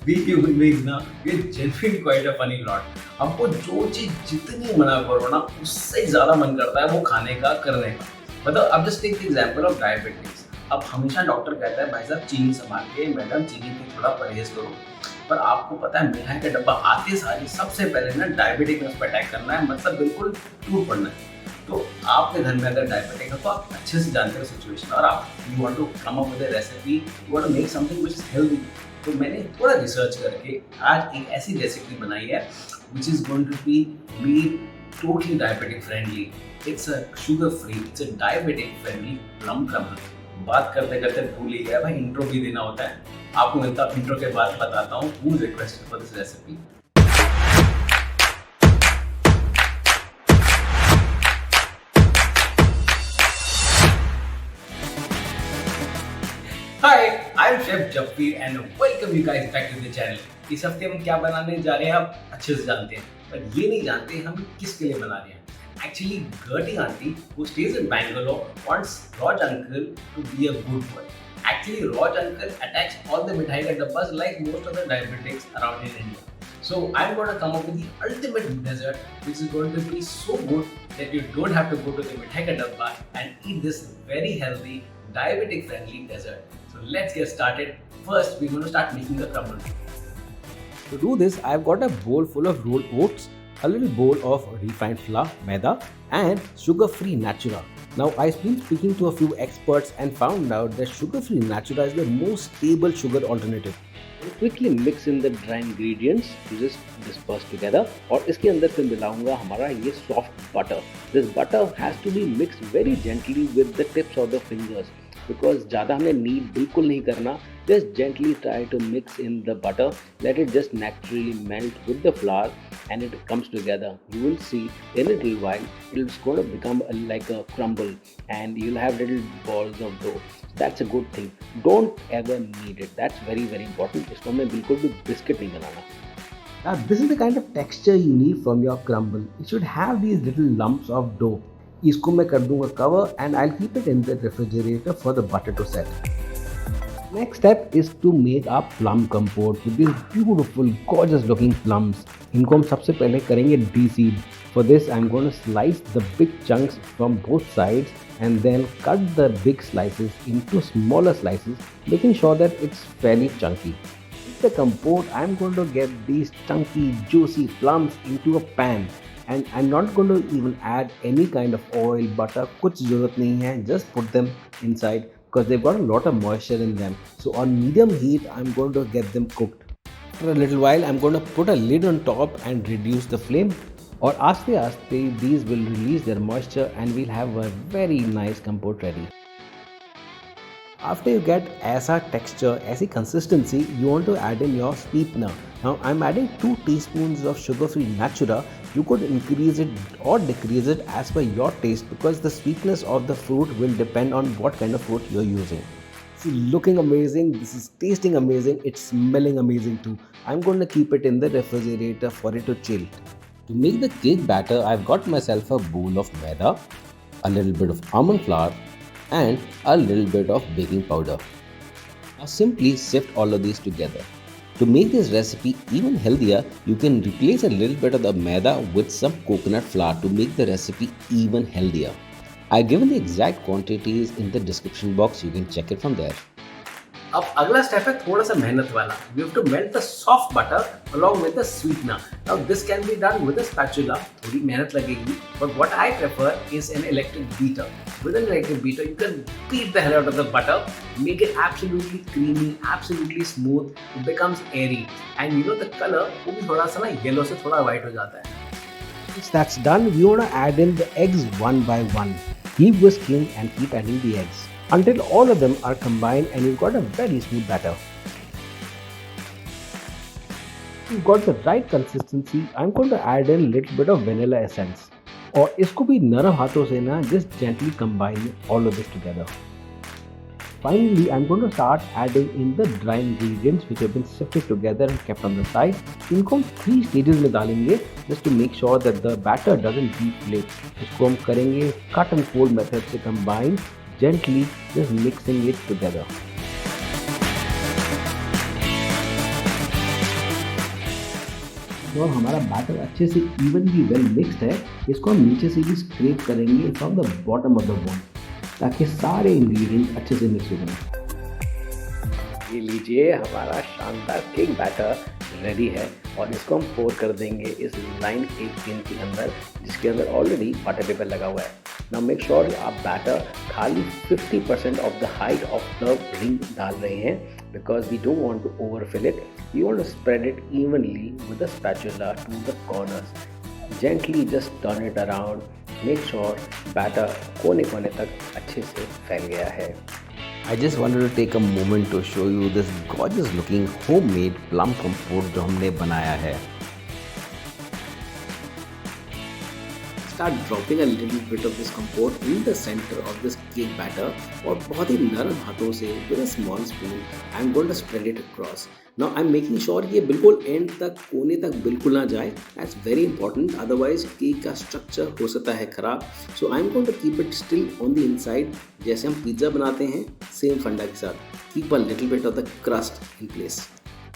We human beings ना, we genuinely quite a funny lot. हमको जो चीज़ जितनी मना करो ना, उससे ज़्यादा मन करता है वो खाने का, करने का। मतलब अब just take the example of diabetes. अब हमेशा डॉक्टर कहता है भाई साहब चीनी संभाल के, मैडम चीनी पे थोड़ा परहेज करो। पर आपको पता है मिठाई का डब्बा आते सारी सबसे पहले ना डायबिटिक में उस पर अटैक करना है, मतलब बिल्कुल टूट पड़ना है। तो आपके घर में अगर डायबिटिक है तो आप अच्छे से जानते हो सिचुएशन, और आप you want to come up with a recipe, you want to make something which is healthy. तो मैंने थोड़ा रिसर्च करके आज एक ऐसी रेसिपी बनाई है which is going to be made totally diabetic friendly. It's a sugar free, it's a diabetic friendly plum crumble. बात करते करते भूल ही गया भाई, इंट्रो भी देना होता है। आपको मिलता इंट्रो के बाद बताता हूँ who is requested for this recipe. Hi, I am chef Jappy and welcome you guys back to the channel. इस हफ्ते हम क्या बनाने जा रहे हैं आप अच्छे से जानते हैं, पर ये नहीं जानते हम किसके लिए बना रहे हैं। Actually, Gertie auntie, who stays in Bangalore, wants Raj uncle to be a good boy. Actually, Raj uncle attacks all the mithai ka dabbas like most of the diabetics around in India. So I'm going to come up with the ultimate dessert, which is going to be so good that you don't have to go to the mithai ka dabba and eat this very healthy, diabetic-friendly dessert. So let's get started. First, we're going to start making the crumble. To do this, I've got a bowl full of rolled oats, a little bowl of refined flour, maida, and sugar-free Natura. Now, I've been speaking to a few experts and found out that sugar-free Natura is the most stable sugar alternative. I'll quickly mix in the dry ingredients to just disperse together. और इसके अंदर फिर मिलाऊंगा हमारा ये soft butter. This butter has to be mixed very gently with the tips of the fingers. Because ज़्यादा हमें knead बिल्कुल नहीं करना. Just gently try to mix in the butter. Let it just naturally melt with the flour and it comes together. You will see in a little while it's going to become like a crumble and you'll have little balls of dough. That's a good thing. Don't ever knead it. That's very very important. इसको हमें बिल्कुल भी biscuit नहीं बनाना. Now this is the kind of texture you need from your crumble. It should have these little lumps of dough. इसको मैं कर दूंगा cover and I'll keep it in the refrigerator for the butter to set. Next step is to make our plum compote with these beautiful, gorgeous looking plums. इनको हम सबसे पहले करेंगे de-seed. For this, I'm going to slice the big chunks from both sides and then cut the big slices into smaller slices, making sure that it's fairly chunky. With the compote, I'm going to get these chunky, juicy plums into a pan. And I'm not going to even add any kind of oil, butter, कुछ ज़रूरत नहीं है. Just put them inside because they've got a lot of moisture in them. So on medium heat, I'm going to get them cooked. After a little while, I'm going to put a lid on top and reduce the flame. और आस्ते आस्ते these will release their moisture and we'll have a very nice compote ready. After you get ऐसा texture, ऐसी consistency, you want to add in your sweetener. Now I'm adding 2 teaspoons of sugar-free Natura. You could increase it or decrease it as per your taste because the sweetness of the fruit will depend on what kind of fruit you're using. It's looking amazing, this is tasting amazing, it's smelling amazing too. I'm going to keep it in the refrigerator for it to chill. To make the cake batter, I've got myself a bowl of maida, a little bit of almond flour, and a little bit of baking powder. Now simply sift all of these together. To make this recipe even healthier, you can replace a little bit of the maida with some coconut flour to make the recipe even healthier. I've given the exact quantities in the description box, you can check it from there. अब अगला step है थोड़ा सा मेहनत वाला. We have to melt the soft butter along with the sweetener. Now this can be done with a spatula. थोड़ी मेहनत लगेगी, but what I prefer is an electric beater. With an electric beater, you can beat the hell out of the butter, make it absolutely creamy, absolutely smooth. It becomes airy, and you know the color वो भी थोड़ा सा ना yellow से थोड़ा white हो जाता है. Once that's done, we want to add in the eggs one by one. Keep whisking and keep adding the eggs until all of them are combined and you've got a very smooth batter. You've got the right consistency. I'm going to add in a little bit of vanilla essence. और इसको भी नरम हाथों से ना just gently combine all of this together. Finally, I'm going to start adding in the dry ingredients which have been sifted together and kept on the side. इनको हम 3 stages में डालेंगे just to make sure that the batter doesn't deflate. इसको हम करेंगे cut and fold method से combine, gently just mixing it together. Sure हमारा batter अच्छे से इवनली वेल मिक्स्ड है, इसको हम नीचे से भी स्क्रैप करेंगे from the bottom of the बोल, ताकि सारे इंग्रेडिएंट अच्छे से मिक्स हो जाए। ये लीजिए, हमारा शानदार केक बैटर रेडी है और इसको हम पोर कर देंगे इस लाइन केक टिन के अंदर, जिसके अंदर ऑलरेडी बटर पेपर लगा हुआ है। नाउ मेक श्योर आप बैटर खाली 50% of the height of the ring डाल रहे हैं, because we don't want to overfill it. You want to spread it evenly with the spatula to the corners. Gently just turn it around, make sure batter कोने कोने तक अच्छे से फैल गया है। I just wanted to take a moment to show you this gorgeous looking homemade plum compote जो हमने बनाया है। Start dropping a little bit of this compote in the center of this cake batter और बहुत ही नरम हाथों से with a small spoon I'm going to spread it across. Now I'm making sure ये बिल्कुल एंड तक, कोने तक बिल्कुल ना जाए। That's very important, otherwise cake का स्ट्रक्चर हो सकता है खराब। So I'm going to keep it still on the inside, जैसे हम पिज्ज़ा बनाते हैं सेम फंडा के साथ। Keep a little bit of the crust in place.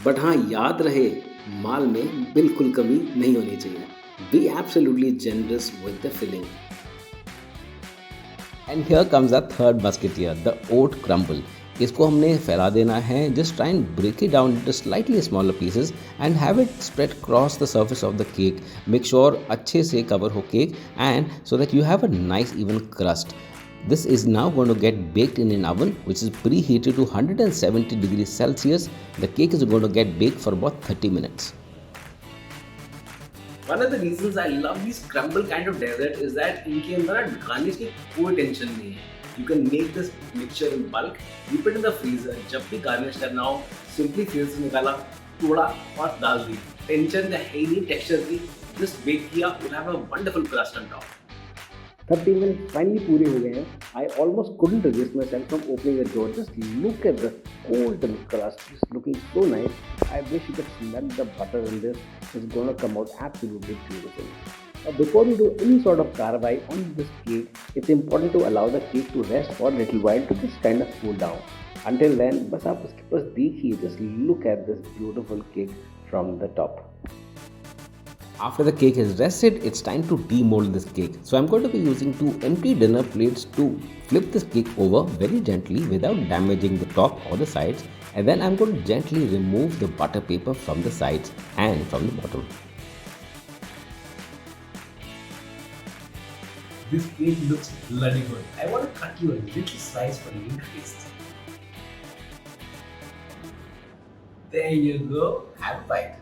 But हाँ, याद रहे माल में बिल्कुल कमी नहीं होनी चाहिए। Be absolutely generous with the filling. And here comes our third musketeer, the oat crumble. इसको हमने फैला देना है। Just try and break it down into slightly smaller pieces and have it spread across the surface of the cake. Make sure अच्छे से cover हो cake and so that you have a nice even crust. This is now going to get baked in an oven which is preheated to 170 degrees Celsius. The cake is going to get baked for about 30 minutes. One of the reasons I love these crumble kind of dessert is that इनके अंदर garnish की कोई tension नहीं है। You can make this mixture in bulk, keep it in the freezer. जब भी garnish करना हो, simply freezer से निकाला, तोड़ा और डाल दी। टेंशन है ही नहीं टेक्सचर की, just bake किया, you'll have a wonderful crust on top. 30 minutes finally पूरे हो गए हैं। I almost couldn't resist myself from opening the door. Just look at the golden crust, it's looking so nice. I wish you could smell the butter in this. It's gonna come out absolutely beautiful. Now before we do any sort of carvai on this cake, it's important to allow the cake to rest for a little while to just kind of cool down. Until then, बस आप उसके पास देखिए, just look at this beautiful cake from the top. After the cake is rested, it's time to demold this cake. So I'm going to be using 2 empty dinner plates to flip this cake over very gently without damaging the top or the sides. And then I'm going to gently remove the butter paper from the sides and from the bottom. This cake looks bloody good. I want to cut you a little slice for you to taste. There you go. Have a bite.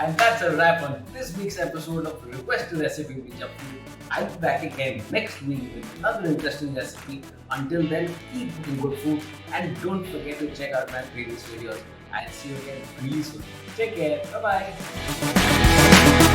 And that's a wrap on this week's episode of Request a Recipe with Japji. I'll be back again next week with another interesting recipe. Until then, keep cooking good food and don't forget to check out my previous videos. I'll see you again really soon. Take care. Bye-bye.